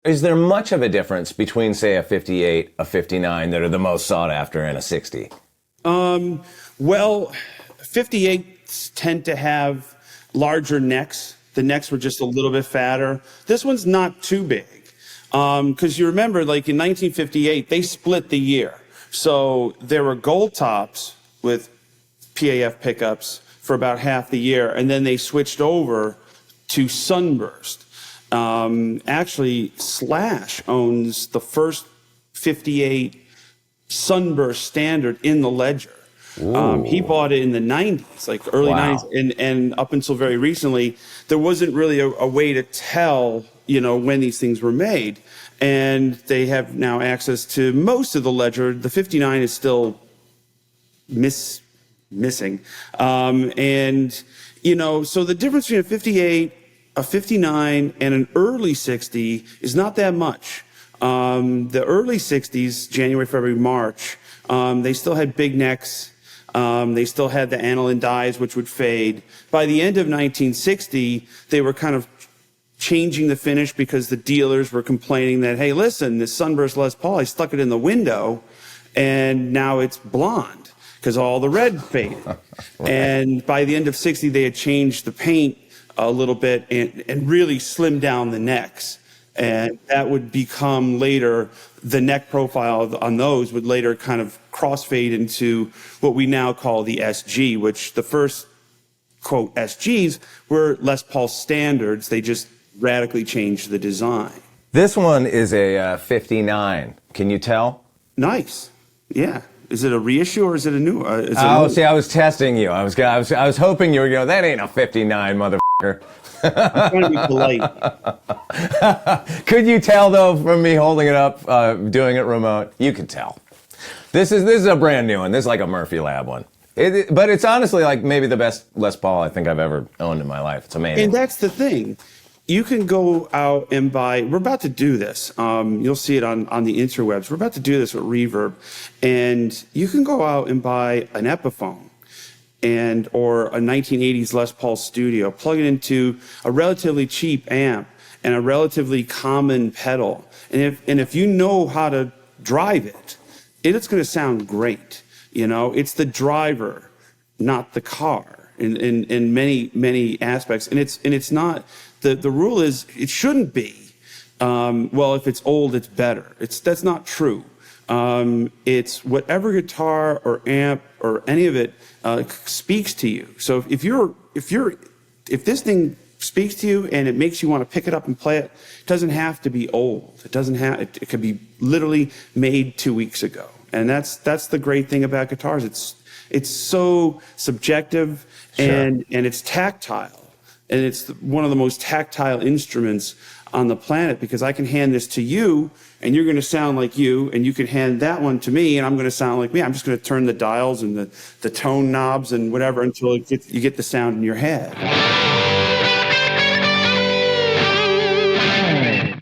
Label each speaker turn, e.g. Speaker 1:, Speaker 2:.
Speaker 1: Is there much of a difference between, say, a 58, a 59 that are the most sought after, and a 60?
Speaker 2: Well, 58s tend to have larger necks. The necks were just a little bit fatter. This one's not too big. Because you remember, like in 1958, they split the year. So there were gold tops with PAF pickups for about half the year, and then they switched over to sunburst. Actually, Slash owns the first 58 sunburst standard in the Ledger. He bought it in the 90s, like early 90s, and up until very recently, there wasn't really a way to tell, when these things were made. And they have now access to most of the Ledger. The 59 is still missing. So the difference between a 58, a 59, and an early 60 is not that much. The early 60s, January, February, March, they still had big necks. They still had the aniline dyes, which would fade. By the end of 1960, they were kind of changing the finish because the dealers were complaining that, hey, listen, this sunburst Les Paul, I stuck it in the window, and now it's blonde because all the red faded. Right. And by the end of 60, they had changed the paint a little bit and really slimmed down the necks. And that would become later, the neck profile on those would later kind of crossfade into what we now call the SG, which the first, quote, SGs were Les Paul standards. They just radically changed the design.
Speaker 1: This one is a 59. Can you tell?
Speaker 2: Nice. Yeah. Is it a reissue or is it a new?
Speaker 1: See, I was testing you. I was hoping you were going, that ain't a 59, motherfucker.
Speaker 2: I'm trying to be polite.
Speaker 1: Could you tell, though, from me holding it up, doing it remote? You could tell. This is a brand new one. This is like a Murphy Lab one. But it's honestly like maybe the best Les Paul I think I've ever owned in my life. It's amazing.
Speaker 2: And that's the thing. You can go out and buy, we're about to do this. You'll see it on the interwebs. We're about to do this with Reverb. And you can go out and buy an Epiphone or a 1980s Les Paul Studio, plug it into a relatively cheap amp and a relatively common pedal. And if you know how to drive it, it's going to sound great. It's the driver, not the car in many aspects. And it's not, the rule is it shouldn't be, if it's old, it's better. That's not true. It's whatever guitar or amp or any of it speaks to you. So if this thing speaks to you and it makes you want to pick it up and play it, it doesn't have to be old. It could be literally made 2 weeks ago. And that's the great thing about guitars. It's so subjective and it's tactile. And it's one of the most tactile instruments on the planet because I can hand this to you and you're going to sound like you, and you can hand that one to me and I'm going to sound like me. I'm just going to turn the dials and the tone knobs and whatever until you get the sound in your head.